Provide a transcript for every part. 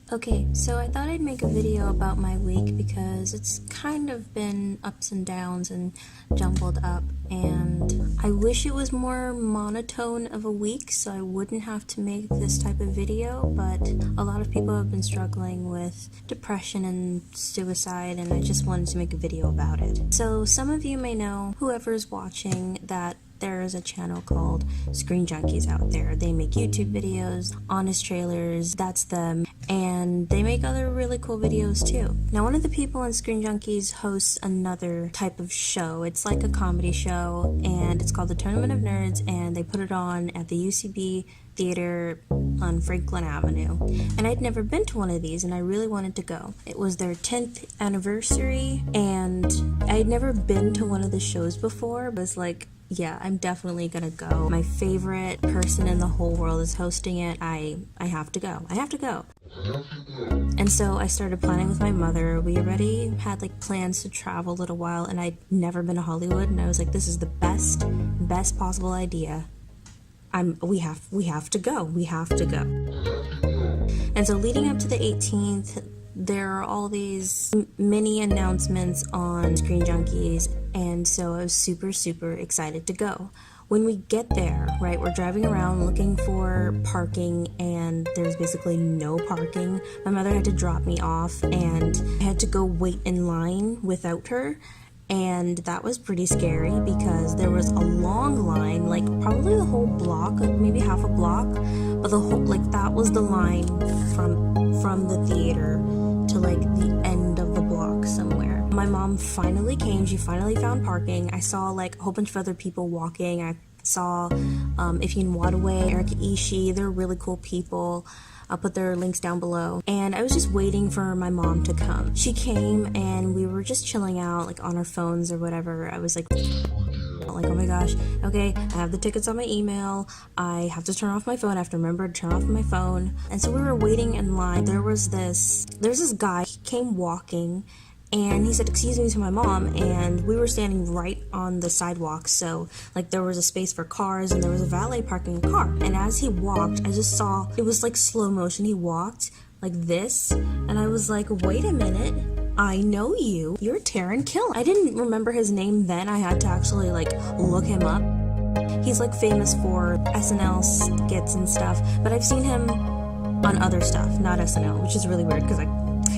Okay, so I thought I'd make a video about my week because it's kind of been ups and downs and jumbled up, and I wish it was more monotone of a week so I wouldn't have to make this type of video, but a lot of people have been struggling with depression and suicide, and I just wanted to make a video about it. So some of you may know, whoever's watching, that there is a channel called Screen Junkies out there. They make YouTube videos, honest trailers, that's them, and they make other really cool videos too. Now, one of the people on Screen Junkies hosts another type of show. It's like a comedy show, and it's called the Tournament of Nerds, and they put it on at the UCB Theater on Franklin Avenue. And I'd never been to one of these, and I really wanted to go. It was their 10th anniversary, and I'd never been to one of the shows before, but it's like, yeah, I'm definitely gonna go. My favorite person in the whole world is hosting it. I have to go. I have to go. And so I started planning with my mother. We already had like plans to travel a little while, and I'd never been to Hollywood, and I was like, this is the best possible idea. We have to go. We have to go. And so leading up to the 18th, there are all these mini announcements on Screen Junkies, and so I was super excited to go. When we get there, right, we're driving around looking for parking, and there's basically no parking. My mother had to drop me off, and I had to go wait in line without her, and that was pretty scary because there was a long line, like probably the whole block, like maybe half a block, but the whole, like, that was the line from the theater to like the end of the block somewhere. My mom finally came. She finally found parking. I saw like a whole bunch of other people walking. I saw Ifyin Wadaway, Erica Ishii. They're really cool people. I'll put their links down below. And I was just waiting for my mom to come. She came, and we were just chilling out like on our phones or whatever. I was like, oh my gosh, okay, I have the tickets on my email, I have to turn off my phone, I have to remember to turn off my phone. And so we were waiting in line. There's this guy. He came walking, and he said, excuse me, to my mom, and we were standing right on the sidewalk, so like there was a space for cars, and there was a valet parking a car. And as he walked, I just saw, it was like slow motion, he walked like this, and I was like, wait a minute, I know you. You're Taran Killam. I didn't remember his name then. I had to actually like look him up. He's like famous for SNL skits and stuff, but I've seen him on other stuff, not SNL, which is really weird because I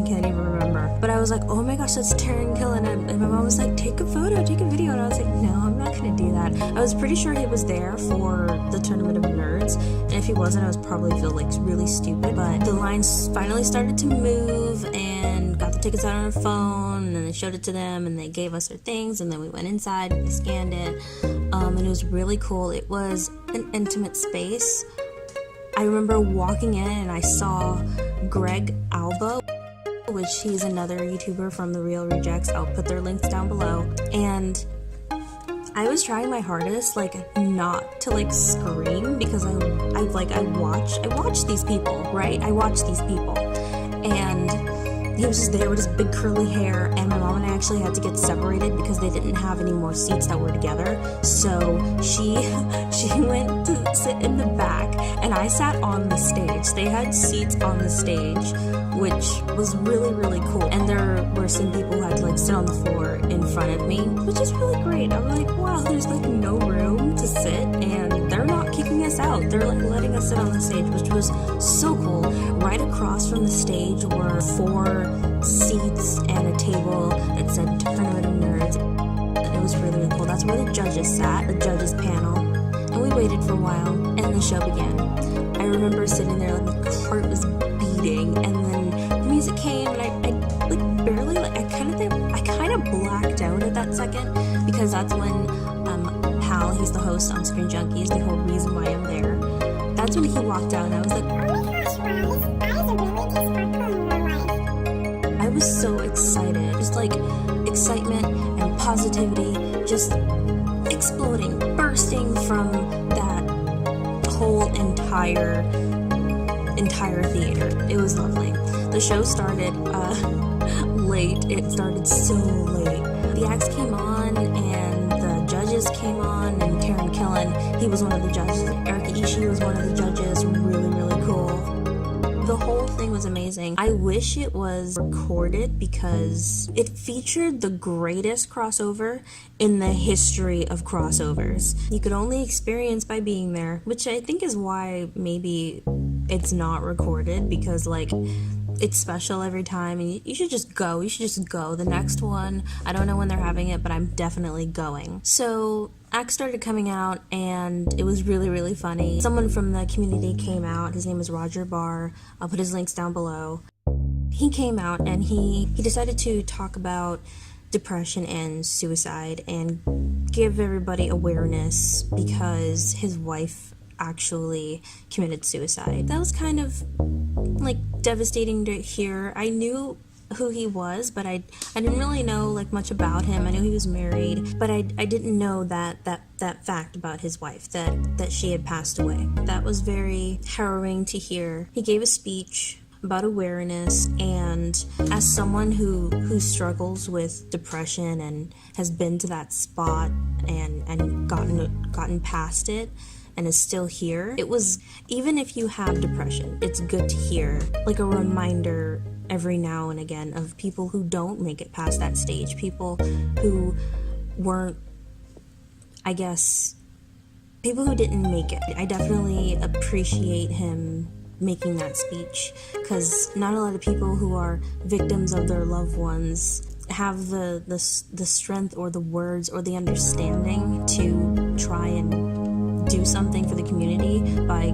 can't even remember. But I was like, oh my gosh, that's Taran Killam. And my mom was like, take a photo, take a video. And I was like, no, I'm not gonna do that. I was pretty sure he was there for the Tournament of Nerds, and if he wasn't, I was probably feel like really stupid. But the lines finally started to move, and got the tickets out on our phone, and I showed it to them, and they gave us our things, and then we went inside and we scanned it, and it was really cool. It was an intimate space. I remember walking in, and I saw Greg Alba, which he's another YouTuber from The Real Rejects. I'll put their links down below. And I was trying my hardest, like, not to like scream, because I watch these people, right? I watch these people. And he was just there with his big curly hair, and my mom and I actually had to get separated because they didn't have any more seats that were together. So she went to sit in the back, and I sat on the stage. They had seats on the stage, which was really cool. And there were some people who had to like sit on the floor in front of me, which is really great. I'm like, wow, there's like no room to sit, and they're not kicking us out. They're like letting us sit on the stage, which was so cool. Right across from the stage were 4 seats and a table that said Tournament of Nerds. And it was really cool. That's where the judges sat, the judges panel. And we waited for a while, and the show began. I remember sitting there, like my heart was beating, and then the music came, and I like barely, like I kind of blacked out at that second, because that's when Hal, he's the host on Screen Junkies, the whole reason why I'm there. That's when he walked out, and I was like, oh my gosh, guys are really sparkling in my life. I was so excited, just like excitement and positivity, just exploding, bursting from that whole entire theater. It was lovely. The show started late. It started so late. The acts came on, and the judges came on, and Taran Killam, he was one of the judges. Erica Ishii was one of the judges. Really cool. The whole thing was amazing. I wish it was recorded because it featured the greatest crossover in the history of crossovers. You could only experience by being there, which I think is why maybe it's not recorded, because like it's special every time and you should just go. The next one, I don't know when they're having it, but I'm definitely going. So acts started coming out and it was really, really funny. Someone from the community came out. His name is Roger Barr. I'll put his links down below. He came out and he decided to talk about depression and suicide and give everybody awareness because his wife actually committed suicide. That was kind of like devastating to hear. I knew who he was, but I didn't really know like much about him. I knew he was married, but I didn't know that fact about his wife, that she had passed away. That was very harrowing to hear. He gave a speech about awareness, and as someone who struggles with depression and has been to that spot and gotten past it and is still here, it was, even if you have depression, it's good to hear like a reminder every now and again of people who don't make it past that stage, people who weren't, I guess, people who didn't make it. I definitely appreciate him making that speech, because not a lot of people who are victims of their loved ones have the strength or the words or the understanding to try and do something for the community by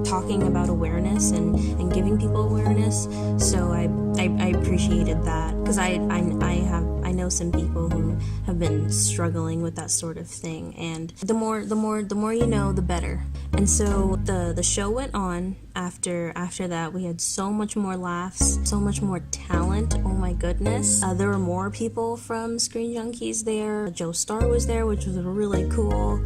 talking about awareness and giving people awareness. So I appreciated that, because I know some people who have been struggling with that sort of thing, and the more you know, the better. And so the show went on. After that, we had so much more laughs, so much more talent. Oh my goodness. There were more people from Screen Junkies there. Joe Starr was there, which was really cool.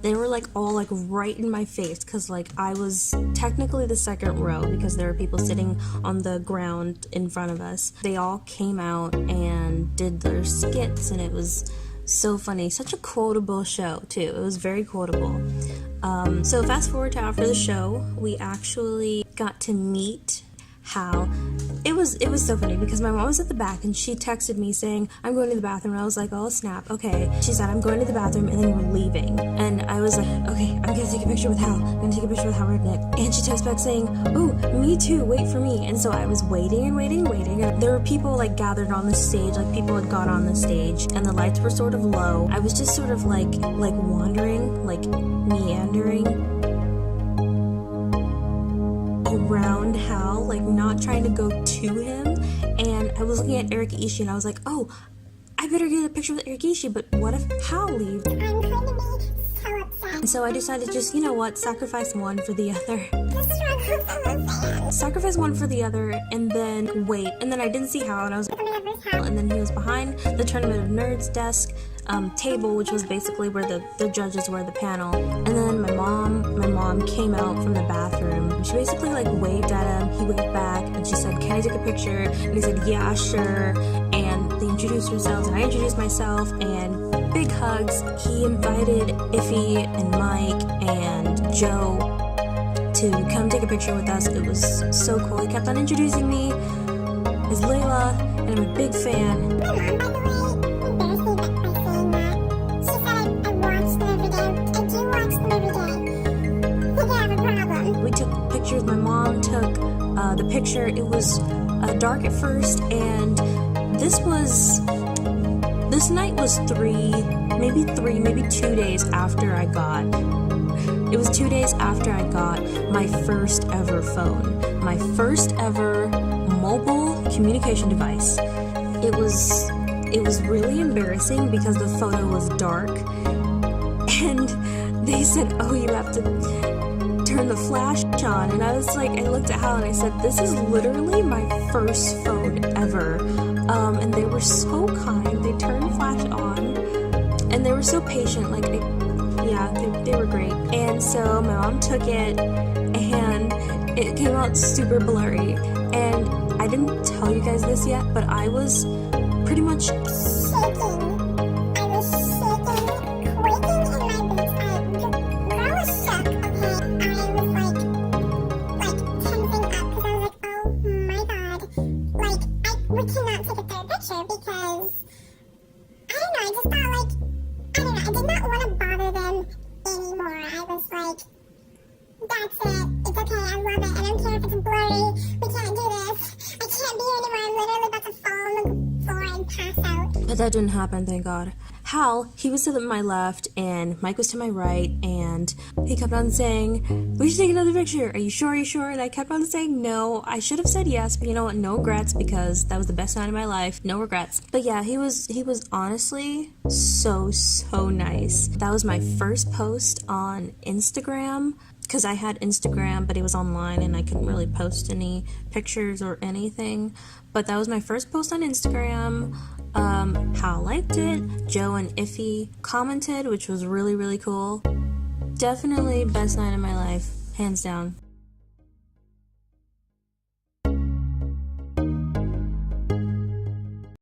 They were like all like right in my face, because like I was technically the second row because there were people sitting on the ground in front of us. They all came out and did their skits, and it was so funny. Such a quotable show too. It was very quotable. So fast forward to after the show, we actually got to meet Hal. It was so funny because my mom was at the back and she texted me saying, I'm going to the bathroom, and I was like, oh snap, okay. She said, I'm going to the bathroom and then we're leaving. And I was like, okay, I'm gonna take a picture with Hal. I'm gonna take a picture with Hal Rednick. And she texted back saying, oh, me too, wait for me. And so I was waiting and waiting and waiting. And there were people like gathered on the stage, like people had got on the stage and the lights were sort of low. I was just sort of like wandering, like meandering around Hal, like not trying to go to him, and I was looking at Eric Ishii and I was like, oh, I better get a picture with Eric Ishii, but what if Hal leaves? I'm going to be so upset. And so I decided just, you know what, sacrifice one for the other. Sacrifice one for the other and then wait. And then I didn't see Hal, and I was like, and then he was behind the Tournament of Nerds desk table, which was basically where the judges were, the panel. And then my mom came out from the bathroom. She basically like waved at him. He waved back and she said, can I take a picture? And he said, yeah, sure. And they introduced themselves and I introduced myself, and big hugs. He invited Iffy and Mike and Joe to come take a picture with us. It was so cool. He kept on introducing me as Layla, and I'm a big fan. My mom, by the way, my mom took the picture. It was dark at first, and this night was maybe 2 days after I got, it was 2 days after I got my first ever phone, my first ever mobile communication device. It was really embarrassing because the photo was dark, and they said, oh, you have to turn the flash on, and I was like, I looked at Hal and I said, this is literally my first phone ever. And they were so kind. They turned the flash on and they were so patient. Like, they were great. And so my mom took it and it came out super blurry, and I didn't tell you guys this yet, but I was pretty much shaking. But that didn't happen, thank God. Hal, he was to my left, and Mike was to my right, and he kept on saying, we should take another picture. Are you sure? Are you sure? And I kept on saying no. I should have said yes, but you know what? No regrets, because that was the best night of my life. No regrets. But yeah, he was honestly so nice. That was my first post on Instagram, because I had Instagram, but it was online and I couldn't really post any pictures or anything. But that was my first post on Instagram. Hal liked it. Joe and Iffy commented, which was really cool. Definitely best night of my life, hands down.